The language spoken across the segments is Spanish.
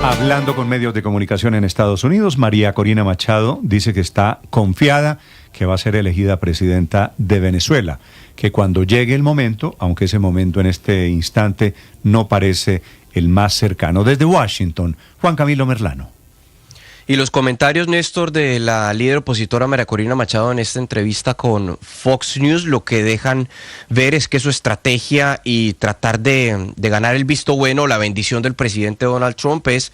Hablando con medios de comunicación en Estados Unidos, María Corina Machado dice que está confiada que va a ser elegida presidenta de Venezuela, que cuando llegue el momento, aunque ese momento en este instante no parece el más cercano. Desde Washington, Juan Camilo Merlano. Y los comentarios, Néstor, de la líder opositora María Corina Machado en esta entrevista con Fox News, lo que dejan ver es que su estrategia y tratar de ganar el visto bueno, la bendición del presidente Donald Trump es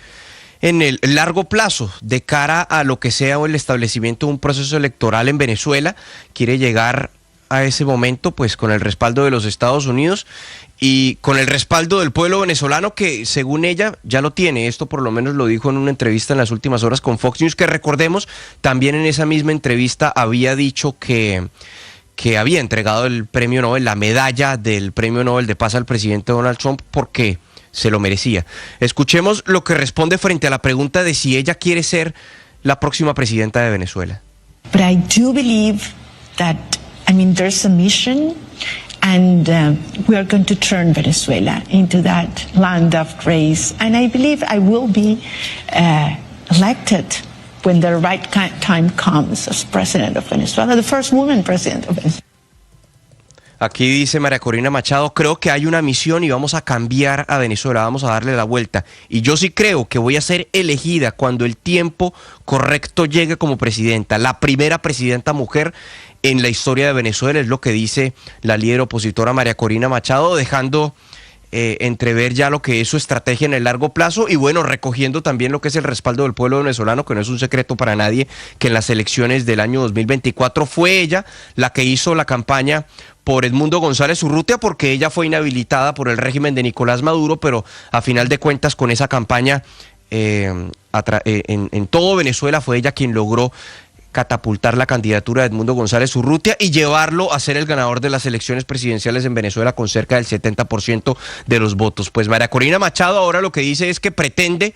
en el largo plazo, de cara a lo que sea el establecimiento de un proceso electoral en Venezuela. Quiere llegar a ese momento pues con el respaldo de los Estados Unidos y con el respaldo del pueblo venezolano, que según ella ya lo tiene. Esto por lo menos lo dijo en una entrevista en las últimas horas con Fox News, que recordemos, también en esa misma entrevista había dicho que había entregado el premio Nobel, la medalla del premio Nobel de Paz al presidente Donald Trump, porque se lo merecía. Escuchemos lo que responde frente a la pregunta de si ella quiere ser la próxima presidenta de Venezuela. But I do believe that, there's a mission, and we are going to turn Venezuela into that land of grace. And I believe I will be elected when the right time comes as president of Venezuela, the first woman president of Venezuela. Aquí dice María Corina Machado: creo que hay una misión y vamos a cambiar a Venezuela, vamos a darle la vuelta. Y yo sí creo que voy a ser elegida cuando el tiempo correcto llegue como presidenta, la primera presidenta mujer en la historia de Venezuela, es lo que dice la líder opositora María Corina Machado, dejando entrever ya lo que es su estrategia en el largo plazo y bueno, recogiendo también lo que es el respaldo del pueblo venezolano, que no es un secreto para nadie que en las elecciones del año 2024 fue ella la que hizo la campaña por Edmundo González Urrutia, porque ella fue inhabilitada por el régimen de Nicolás Maduro, pero a final de cuentas con esa campaña en todo Venezuela fue ella quien logró catapultar la candidatura de Edmundo González Urrutia y llevarlo a ser el ganador de las elecciones presidenciales en Venezuela con cerca del 70% de los votos. Pues María Corina Machado ahora lo que dice es que pretende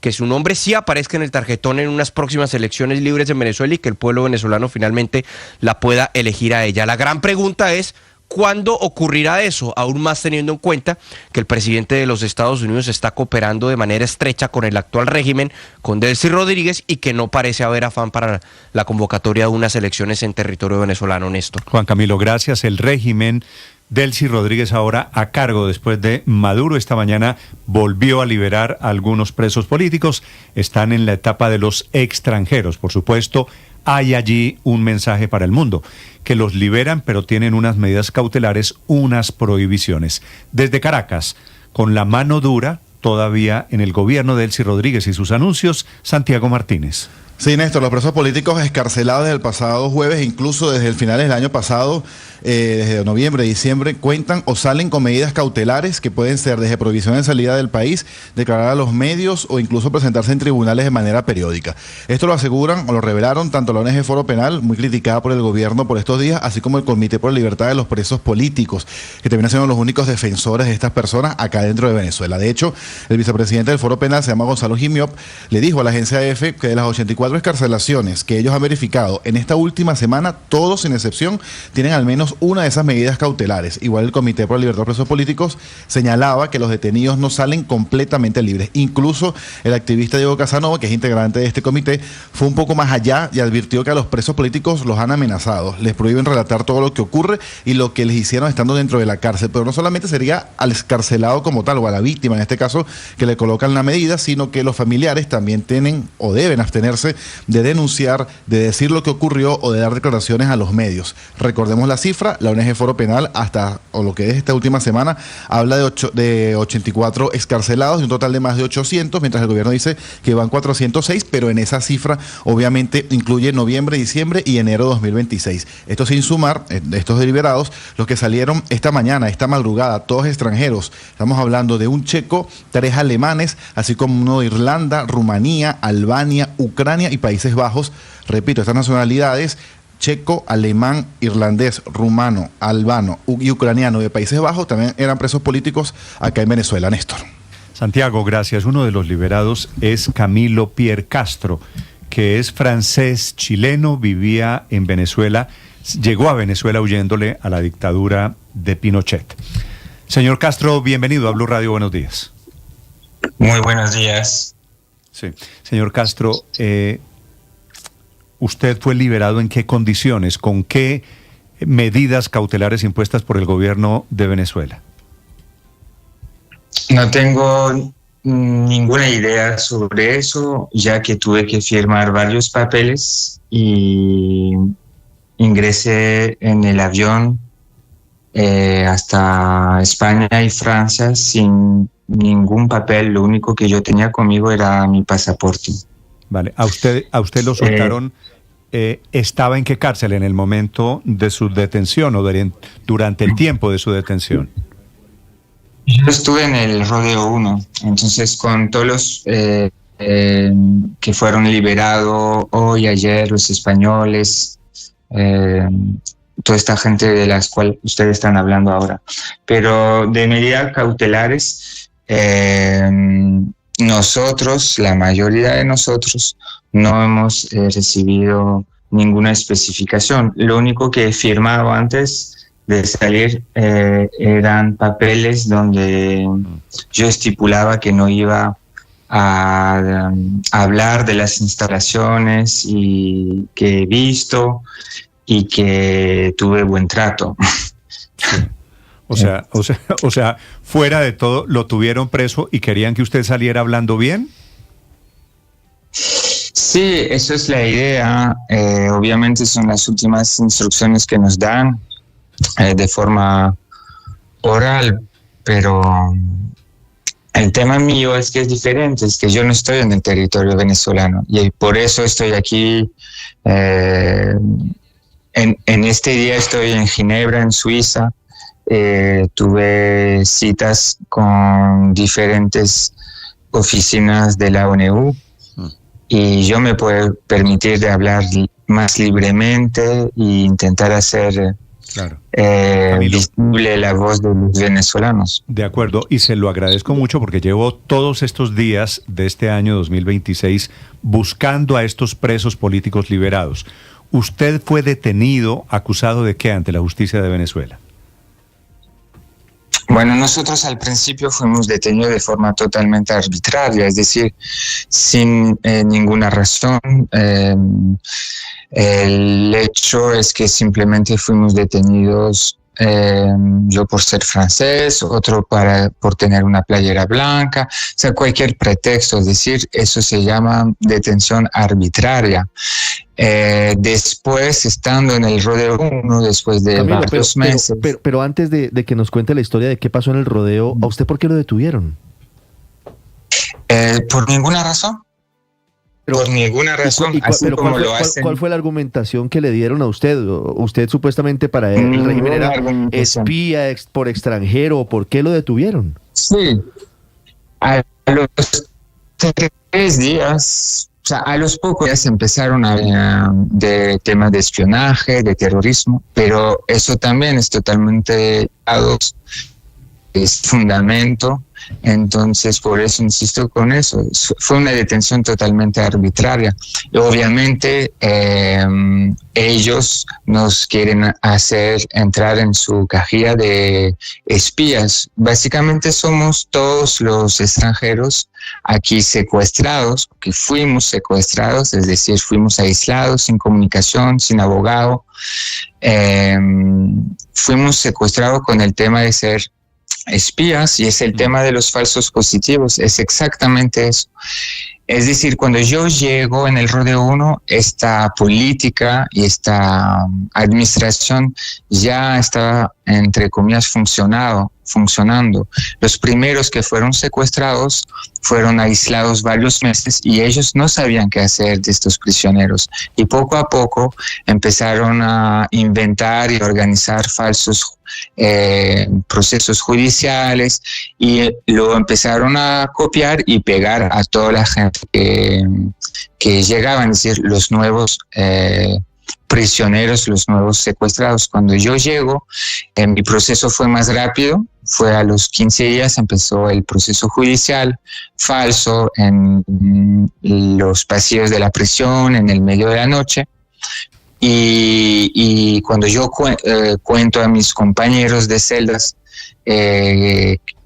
que su nombre sí aparezca en el tarjetón en unas próximas elecciones libres en Venezuela y que el pueblo venezolano finalmente la pueda elegir a ella. La gran pregunta es: ¿cuándo ocurrirá eso? Aún más teniendo en cuenta que el presidente de los Estados Unidos está cooperando de manera estrecha con el actual régimen, con Delcy Rodríguez, y que no parece haber afán para la convocatoria de unas elecciones en territorio venezolano, Néstor. Juan Camilo, gracias. El régimen, Delcy Rodríguez ahora a cargo después de Maduro, esta mañana volvió a liberar a algunos presos políticos. Están en la etapa de los extranjeros, por supuesto. Hay allí un mensaje para el mundo, que los liberan, pero tienen unas medidas cautelares, unas prohibiciones. Desde Caracas, con la mano dura todavía en el gobierno de Delcy Rodríguez y sus anuncios, Santiago Martínez. Sí, Néstor, los presos políticos escarcelados desde el pasado jueves, incluso desde el final del año pasado, desde noviembre, diciembre, cuentan o salen con medidas cautelares que pueden ser desde prohibición de salida del país, declarar a los medios o incluso presentarse en tribunales de manera periódica. Esto lo aseguran o lo revelaron tanto la ONG Foro Penal, muy criticada por el gobierno por estos días, así como el Comité por la Libertad de los Presos Políticos, que terminan siendo los únicos defensores de estas personas acá dentro de Venezuela. De hecho, el vicepresidente del Foro Penal, se llama Gonzalo Jimiop, le dijo a la agencia EFE que de las 84 excarcelaciones que ellos han verificado en esta última semana, todos sin excepción tienen al menos una de esas medidas cautelares. Igual el Comité por la Libertad de los Presos Políticos señalaba que los detenidos no salen completamente libres. Incluso el activista Diego Casanova, que es integrante de este comité, fue un poco más allá y advirtió que a los presos políticos los han amenazado, les prohíben relatar todo lo que ocurre y lo que les hicieron estando dentro de la cárcel. Pero no solamente sería al excarcelado como tal o a la víctima en este caso que le colocan la medida, sino que los familiares también tienen o deben abstenerse de denunciar, de decir lo que ocurrió o de dar declaraciones a los medios. Recordemos la cifra, la ONG Foro Penal hasta, o lo que es esta última semana, habla de 84 excarcelados y un total de más de 800, mientras el gobierno dice que van 406, pero en esa cifra obviamente incluye noviembre, diciembre y enero de 2026. Esto sin sumar, de estos deliberados, los que salieron esta mañana, esta madrugada, todos extranjeros. Estamos hablando de un checo, 3 alemanes, así como uno de Irlanda, Rumanía, Albania, Ucrania y Países Bajos. Repito, estas nacionalidades: checo, alemán, irlandés, rumano, albano y ucraniano de Países Bajos, también eran presos políticos acá en Venezuela, Néstor. Santiago, gracias. Uno de los liberados es Camilo Pierre Castro, que es francés, chileno, vivía en Venezuela, llegó a Venezuela huyéndole a la dictadura de Pinochet. Señor Castro, bienvenido a Blue Radio, buenos días. Muy buenos días. Sí. Señor Castro, ¿usted fue liberado en qué condiciones? ¿Con qué medidas cautelares impuestas por el gobierno de Venezuela? No tengo ninguna idea sobre eso, ya que tuve que firmar varios papeles y ingresé en el avión hasta España y Francia sin ningún papel. Lo único que yo tenía conmigo era mi pasaporte. Vale, ¿a usted lo soltaron? ¿Estaba en qué cárcel en el momento de su detención o durante el tiempo de su detención? Yo estuve en el Rodeo 1, entonces con todos los que fueron liberados hoy, ayer, los españoles, toda esta gente de las cuales ustedes están hablando ahora. Pero de medidas cautelares, nosotros, la mayoría de nosotros, no hemos recibido ninguna especificación. Lo único que he firmado antes de salir eran papeles donde yo estipulaba que no iba a hablar de las instalaciones y que he visto y que tuve buen trato. Sí. O sea, fuera de todo, lo tuvieron preso y querían que usted saliera hablando bien. Sí, eso es la idea. Obviamente son las últimas instrucciones que nos dan de forma oral, pero el tema mío es que es diferente, es que yo no estoy en el territorio venezolano y por eso estoy aquí. En este día estoy en Ginebra, en Suiza. Tuve citas con diferentes oficinas de la ONU y yo me puedo permitir de hablar más libremente e intentar hacer visible la voz de los venezolanos. De acuerdo, y se lo agradezco mucho porque llevo todos estos días de este año 2026 buscando a estos presos políticos liberados. ¿Usted fue detenido, acusado de qué ante la justicia de Venezuela? Bueno, nosotros al principio fuimos detenidos de forma totalmente arbitraria, es decir, sin ninguna razón. El hecho es que simplemente fuimos detenidos, yo por ser francés, otro por tener una playera blanca, o sea, cualquier pretexto, es decir, eso se llama detención arbitraria. Después, estando en el Rodeo 1, después de Camilo, varios meses... Pero antes de que nos cuente la historia de qué pasó en el rodeo, ¿a usted por qué lo detuvieron? Por ninguna razón. Por ninguna razón, así como lo hacen. ¿Cuál fue la argumentación que le dieron a usted? Usted supuestamente para el régimen era espía por extranjero. ¿Por qué lo detuvieron? Sí, a los 3 días, o sea, a los pocos días empezaron a hablar de temas de espionaje, de terrorismo, pero eso también es totalmente es fundamento. Entonces, por eso insisto con eso. Fue una detención totalmente arbitraria. Y obviamente, ellos nos quieren hacer entrar en su cajilla de espías. Básicamente somos todos los extranjeros aquí secuestrados, que fuimos secuestrados, es decir, fuimos aislados, sin comunicación, sin abogado. Fuimos secuestrados con el tema de ser espías, y es el tema de los falsos positivos, es exactamente eso. Es decir, cuando yo llego en el Rodeo 1, esta política y esta administración ya estaba, entre comillas, funcionando. Los primeros que fueron secuestrados fueron aislados varios meses y ellos no sabían qué hacer de estos prisioneros. Y poco a poco empezaron a inventar y organizar falsos procesos judiciales y lo empezaron a copiar y pegar a toda la gente que llegaban, es decir, los nuevos prisioneros, los nuevos secuestrados. Cuando yo llego, mi proceso fue más rápido, fue a los 15 días, empezó el proceso judicial falso en los pasillos de la prisión, en el medio de la noche. Y cuando yo cuento a mis compañeros de celdas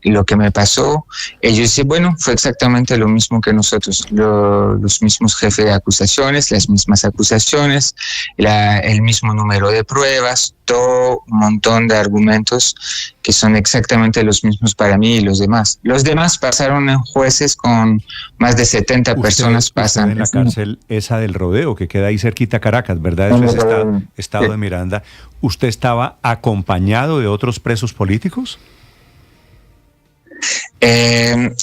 lo que me pasó, ellos dicen, bueno, fue exactamente lo mismo que nosotros, los mismos jefes de acusaciones, las mismas acusaciones, el mismo número de pruebas, todo un montón de argumentos que son exactamente los mismos para mí y los demás. Los demás pasaron en jueces con más de 70 personas pasan. En la cárcel esa del Rodeo, que queda ahí cerquita a Caracas, ¿verdad? Eso es estado de Miranda. ¿Usted estaba acompañado de otros presos políticos? En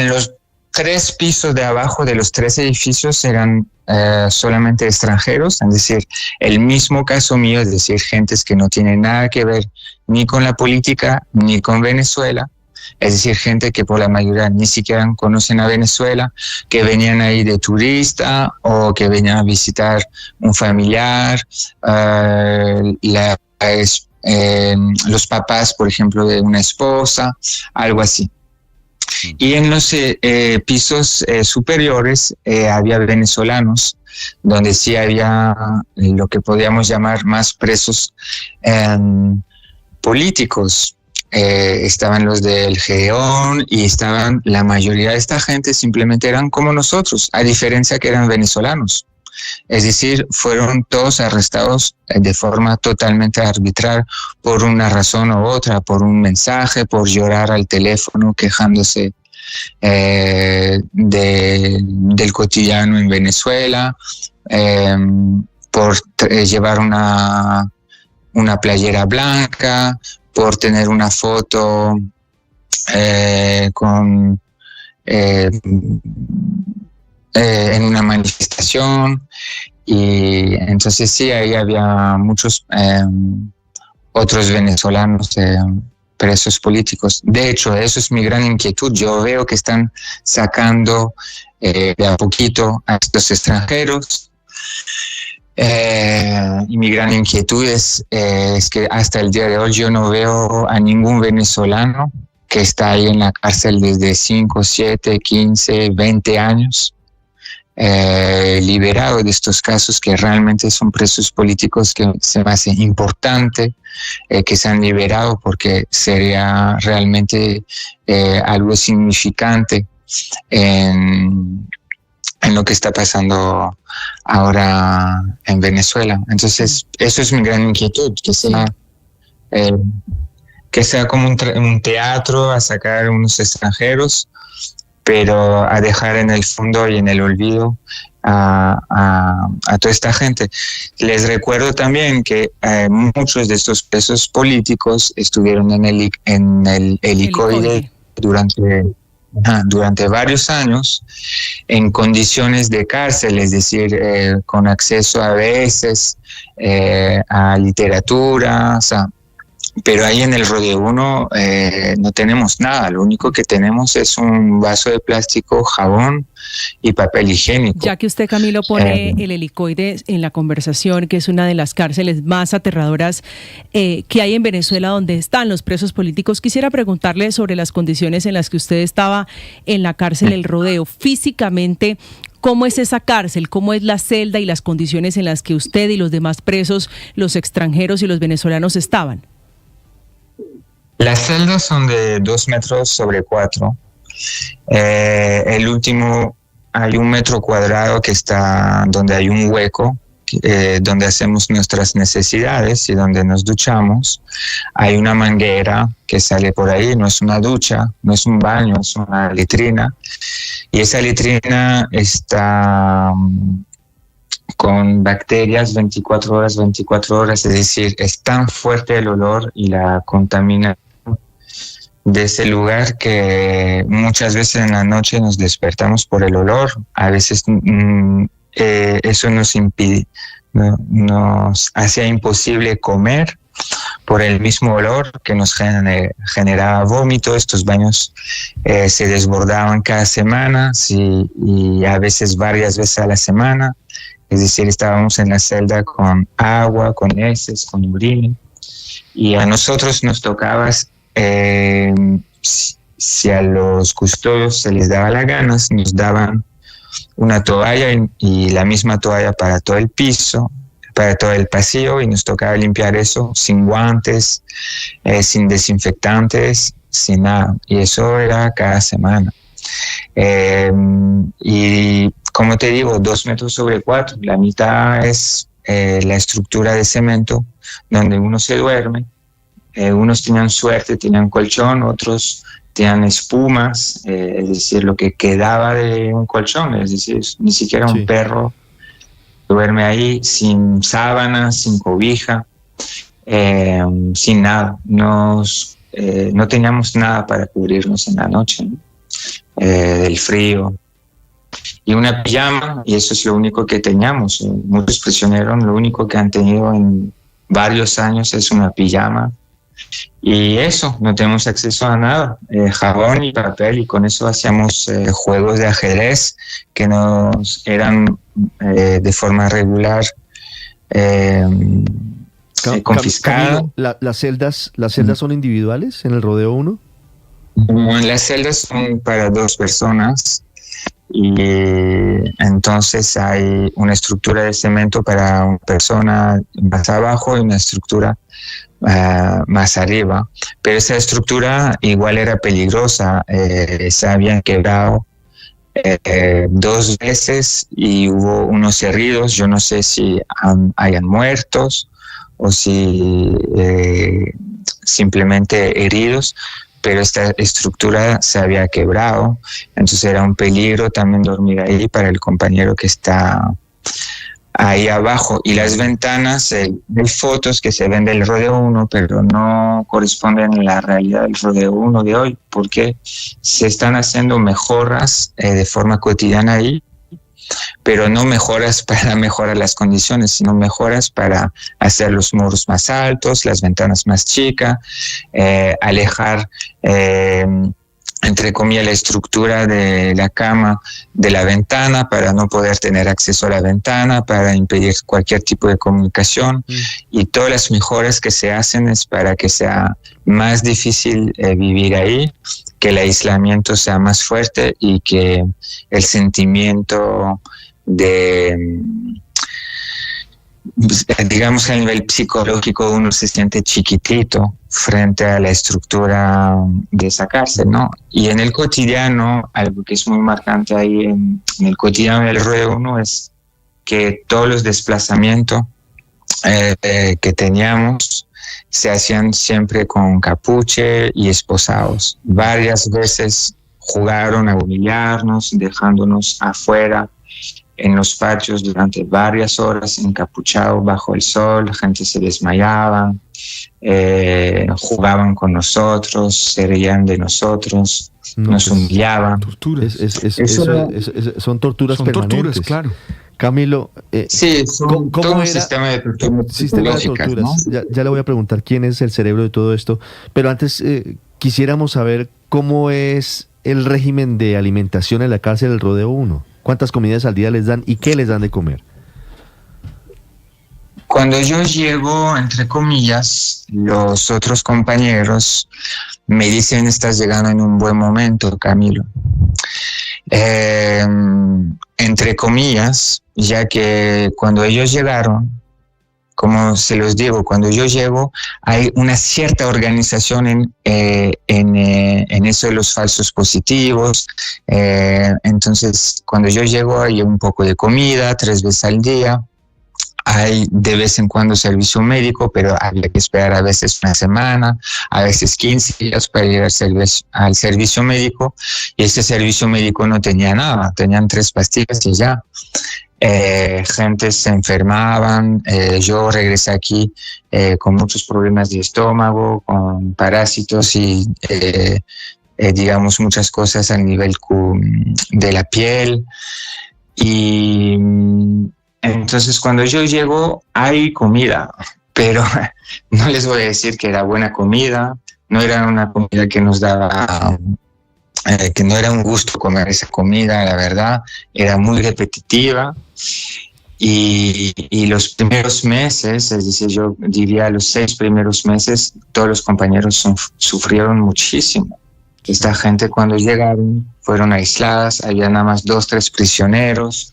los 3 pisos de abajo de los 3 edificios eran solamente extranjeros, es decir, el mismo caso mío, es decir, gentes que no tienen nada que ver ni con la política ni con Venezuela, es decir, gente que por la mayoría ni siquiera conocen a Venezuela, que venían ahí de turista o que venían a visitar un familiar, los papás, por ejemplo, de una esposa, algo así. Y en los pisos superiores había venezolanos, donde sí había lo que podríamos llamar más presos políticos. Estaban los del Gedeón y estaban, la mayoría de esta gente simplemente eran como nosotros, a diferencia que eran venezolanos. Es decir, fueron todos arrestados de forma totalmente arbitraria por una razón u otra, por un mensaje, por llorar al teléfono quejándose del cotidiano en Venezuela, por llevar una playera blanca, por tener una foto en una manifestación. Y entonces sí, ahí había muchos otros venezolanos presos políticos. De hecho, eso es mi gran inquietud. Yo veo que están sacando de a poquito a estos extranjeros. Y mi gran inquietud es que hasta el día de hoy yo no veo a ningún venezolano que está ahí en la cárcel desde 5, 7, 15, 20 años, liberado de estos casos que realmente son presos políticos, que se me hace importante que se han liberado, porque sería realmente algo significante en lo que está pasando ahora en Venezuela. Entonces, eso es mi gran inquietud, que sea como un teatro, a sacar unos extranjeros, pero a dejar en el fondo y en el olvido a toda esta gente. Les recuerdo también que muchos de estos presos políticos estuvieron en el helicoide durante varios años en condiciones de cárcel, es decir, con acceso a veces a literatura, o sea, pero ahí en el Rodeo 1 no tenemos nada, lo único que tenemos es un vaso de plástico, jabón y papel higiénico. Ya que usted, Camilo, pone el helicoide en la conversación, que es una de las cárceles más aterradoras que hay en Venezuela, donde están los presos políticos, quisiera preguntarle sobre las condiciones en las que usted estaba en la cárcel El Rodeo. Físicamente, ¿cómo es esa cárcel? ¿Cómo es la celda y las condiciones en las que usted y los demás presos, los extranjeros y los venezolanos estaban? Las celdas son de 2 metros sobre 4. El último, hay 1 metro cuadrado que está donde hay un hueco, donde hacemos nuestras necesidades y donde nos duchamos. Hay una manguera que sale por ahí, no es una ducha, no es un baño, es una letrina. Y esa letrina está con bacterias 24 horas, es decir, es tan fuerte el olor y la contaminación de ese lugar que muchas veces en la noche nos despertamos por el olor. A veces eso nos hacía imposible comer por el mismo olor que nos generaba vómito. Estos baños se desbordaban cada semana y a veces varias veces a la semana. Es decir, estábamos en la celda con agua, con heces, con orina. Y a nosotros nos tocaba, si a los custodios se les daba la gana, nos daban una toalla y la misma toalla para todo el piso, para todo el pasillo, y nos tocaba limpiar eso sin guantes, sin desinfectantes, sin nada. Y eso era cada semana. Y como te digo, 2 metros sobre 4, la mitad es la estructura de cemento donde uno se duerme. Unos tenían suerte, tenían colchón, otros tenían espumas, es decir, lo que quedaba de un colchón, es decir, ni siquiera un perro duerme ahí sin sábanas, sin cobija, sin nada. No teníamos nada para cubrirnos en la noche, ¿no? Del frío. Y una pijama, y eso es lo único que teníamos. Muchos prisioneros lo único que han tenido en varios años es una pijama. Y eso, no tenemos acceso a nada, jabón y papel, y con eso hacíamos juegos de ajedrez que nos eran de forma regular confiscadas. ¿Las celdas son individuales en el Rodeo 1? Las celdas son para 2 personas. Y entonces hay una estructura de cemento para una persona más abajo y una estructura más arriba, pero esa estructura igual era peligrosa, se habían quebrado 2 veces y hubo unos heridos. Yo no sé si hayan muertos o si simplemente heridos, pero esta estructura se había quebrado, entonces era un peligro también dormir ahí para el compañero que está ahí abajo. Y las ventanas, hay fotos que se ven del Rodeo 1, pero no corresponden a la realidad del Rodeo 1 de hoy, porque se están haciendo mejoras de forma cotidiana ahí, pero no mejoras para mejorar las condiciones, sino mejoras para hacer los muros más altos, las ventanas más chicas, alejar, entre comillas, la estructura de la cama de la ventana para no poder tener acceso a la ventana, para impedir cualquier tipo de comunicación. Y todas las mejoras que se hacen es para que sea más difícil vivir ahí, que el aislamiento sea más fuerte y que el sentimiento de, digamos, a nivel psicológico uno se siente chiquitito frente a la estructura de esa cárcel, ¿no? Y en el cotidiano, algo que es muy marcante ahí en el cotidiano del Rodeo 1 es que todos los desplazamientos que teníamos se hacían siempre con capuche y esposados. Varias veces jugaron a humillarnos, dejándonos afuera en los patios durante varias horas encapuchados bajo el sol. La gente se desmayaba, jugaban con nosotros, se reían de nosotros, nos humillaban. Torturas. Son torturas permanentes. Torturas, claro. Camilo, sí, todo un sistema de torturas. ¿No? Ya le voy a preguntar quién es el cerebro de todo esto, pero antes quisiéramos saber cómo es el régimen de alimentación en la cárcel del Rodeo 1. ¿Cuántas comidas al día les dan y qué les dan de comer? Cuando yo llego, entre comillas, los otros compañeros me dicen: estás llegando en un buen momento, Camilo. Entre comillas, ya que cuando ellos llegaron, como se los digo, cuando yo llego hay una cierta organización en eso de los falsos positivos. Entonces, cuando yo llego hay un poco de comida 3 veces al día. Hay de vez en cuando servicio médico, pero había que esperar a veces una semana, a veces 15 días para ir al servicio médico. Y ese servicio médico no tenía nada, tenían 3 pastillas y ya. Gente se enfermaban. Yo regresé aquí con muchos problemas de estómago, con parásitos y digamos muchas cosas a nivel de la piel. Y entonces cuando yo llego hay comida, pero no les voy a decir que era buena comida, no era una comida que nos daba, que no era un gusto comer esa comida, la verdad, era muy repetitiva. Y los primeros meses, es decir, yo diría los 6 primeros meses, todos los compañeros sufrieron muchísimo. Esta gente cuando llegaron fueron aisladas, había nada más 2, 3 prisioneros.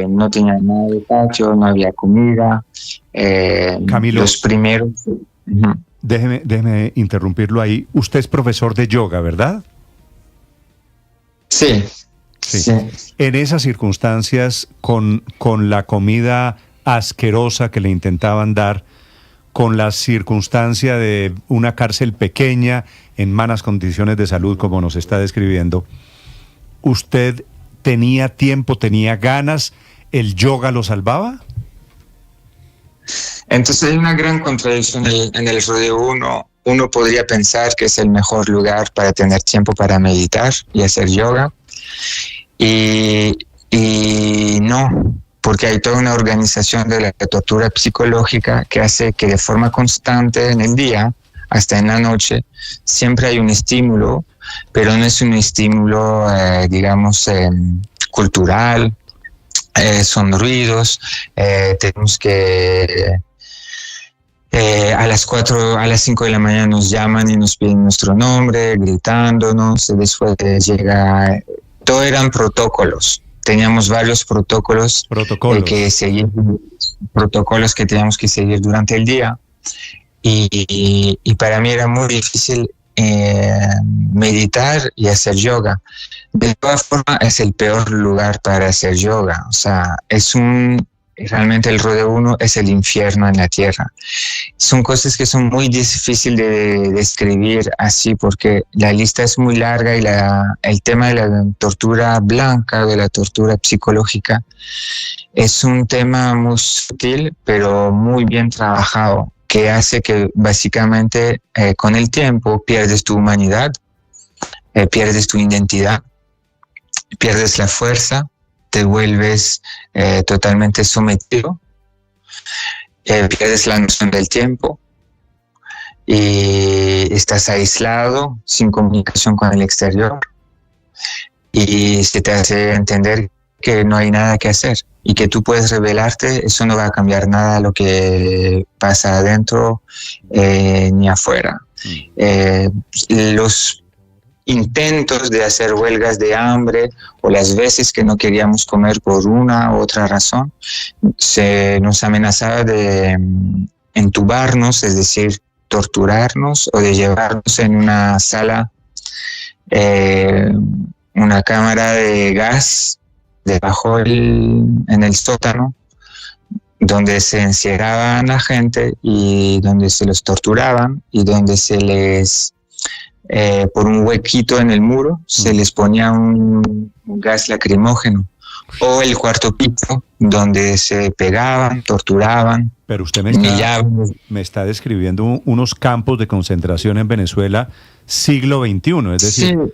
No tenían nada de patio, no había comida. Camilo, los primeros... déjeme interrumpirlo ahí. Usted es profesor de yoga, ¿verdad? Sí. En esas circunstancias, con la comida asquerosa que le intentaban dar, con la circunstancia de una cárcel pequeña, en malas condiciones de salud, como nos está describiendo, ¿usted tenía tiempo, tenía ganas? ¿El yoga lo salvaba? Entonces hay una gran contradicción en el rodeo 1. Uno podría pensar que es el mejor lugar para tener tiempo para meditar y hacer yoga. Y no, porque hay toda una organización de la tortura psicológica que hace que de forma constante en el día, hasta en la noche, siempre hay un estímulo, pero no es un estímulo, digamos, cultural, son ruidos, tenemos que... a las 5 de la mañana nos llaman y nos piden nuestro nombre, gritándonos, después llega... Todo eran protocolos. Teníamos varios protocolos que seguir, protocolos que teníamos que seguir durante el día. Y para mí era muy difícil meditar y hacer yoga. De todas formas, es el peor lugar para hacer yoga. O sea, realmente el rodeo 1 es el infierno en la tierra. Son cosas que son muy difíciles de describir así porque la lista es muy larga y el tema de la tortura blanca, de la tortura psicológica, es un tema muy sutil pero muy bien trabajado, que hace que básicamente con el tiempo pierdes tu humanidad, pierdes tu identidad, pierdes la fuerza, te vuelves totalmente sometido, pierdes la noción del tiempo y estás aislado, sin comunicación con el exterior, y se te hace entender que no hay nada que hacer y que tú puedes rebelarte. Eso no va a cambiar nada lo que pasa adentro ni afuera. Los intentos de hacer huelgas de hambre o las veces que no queríamos comer por una u otra razón, se nos amenazaba de entubarnos, es decir, torturarnos, o de llevarnos en una sala, una cámara de gas debajo en el sótano, donde se encerraban a la gente y donde se los torturaban y donde se les... por un huequito en el muro se les ponía un gas lacrimógeno, o el cuarto piso donde se pegaban, torturaban. Pero usted me está describiendo unos campos de concentración en Venezuela siglo XXI, es decir, sí.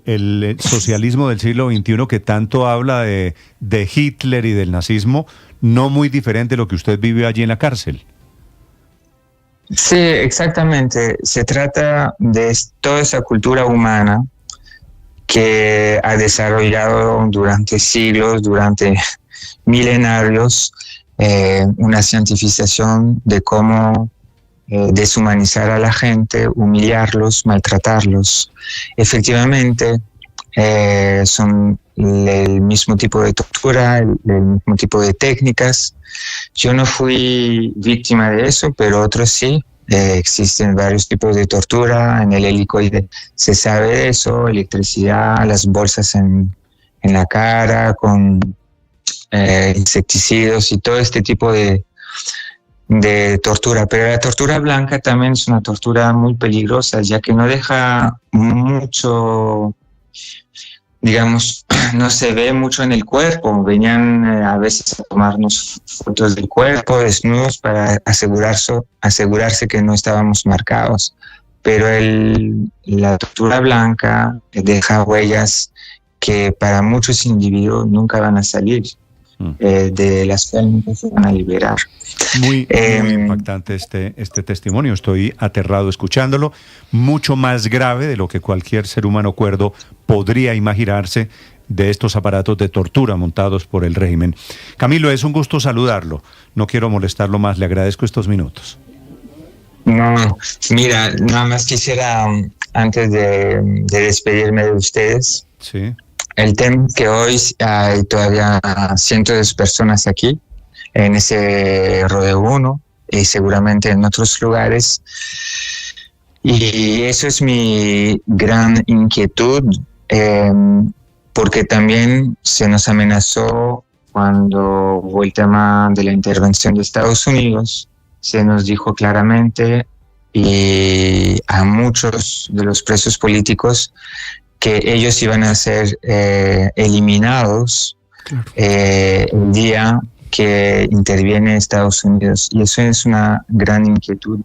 el socialismo del siglo XXI que tanto habla de Hitler y del nazismo, no muy diferente de lo que usted vive allí en la cárcel. Sí, exactamente. Se trata de toda esa cultura humana que ha desarrollado durante siglos, durante milenarios, una cientificación de cómo deshumanizar a la gente, humillarlos, maltratarlos. Efectivamente, son el mismo tipo de tortura, el mismo tipo de técnicas. Yo no fui víctima de eso, pero otros sí. Existen varios tipos de tortura. En el helicoide se sabe de eso, electricidad, las bolsas en la cara con insecticidas y todo este tipo de tortura. Pero la tortura blanca también es una tortura muy peligrosa, ya que no deja mucho, digamos, no se ve mucho en el cuerpo. Venían a veces a tomarnos fotos del cuerpo desnudos para asegurarse que no estábamos marcados. Pero la tortura blanca deja huellas que para muchos individuos nunca van a salir, de las cuales nunca se van a liberar. Muy impactante este testimonio. Estoy aterrado escuchándolo. Mucho más grave de lo que cualquier ser humano cuerdo podría imaginarse de estos aparatos de tortura montados por el régimen. Camilo, es un gusto saludarlo. No quiero molestarlo más. Le agradezco estos minutos. No, mira, nada más quisiera, antes de despedirme de ustedes, sí. El tema que hoy hay todavía cientos de personas aquí, en ese rodeo 1, y seguramente en otros lugares. Y eso es mi gran inquietud, porque también se nos amenazó cuando hubo el tema de la intervención de Estados Unidos. Se nos dijo claramente y a muchos de los presos políticos que ellos iban a ser eliminados el día que interviene Estados Unidos. Y eso es una gran inquietud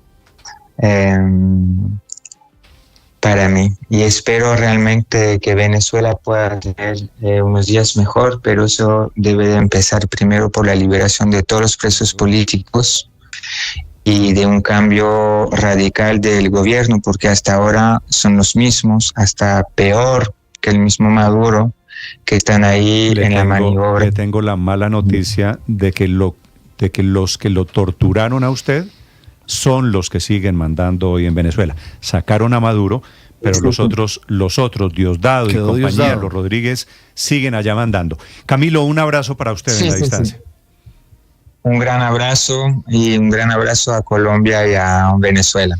para mí. Y espero realmente que Venezuela pueda tener unos días mejor, pero eso debe de empezar primero por la liberación de todos los presos políticos y de un cambio radical del gobierno, porque hasta ahora son los mismos, hasta peor que el mismo Maduro, que están ahí en la maniobra. Le tengo la mala noticia de que los que lo torturaron a usted son los que siguen mandando hoy en Venezuela. Sacaron a Maduro, pero los otros, Diosdado y compañía, los Rodríguez, siguen allá mandando. Camilo, un abrazo para usted en la distancia. Sí. Un gran abrazo y un gran abrazo a Colombia y a Venezuela.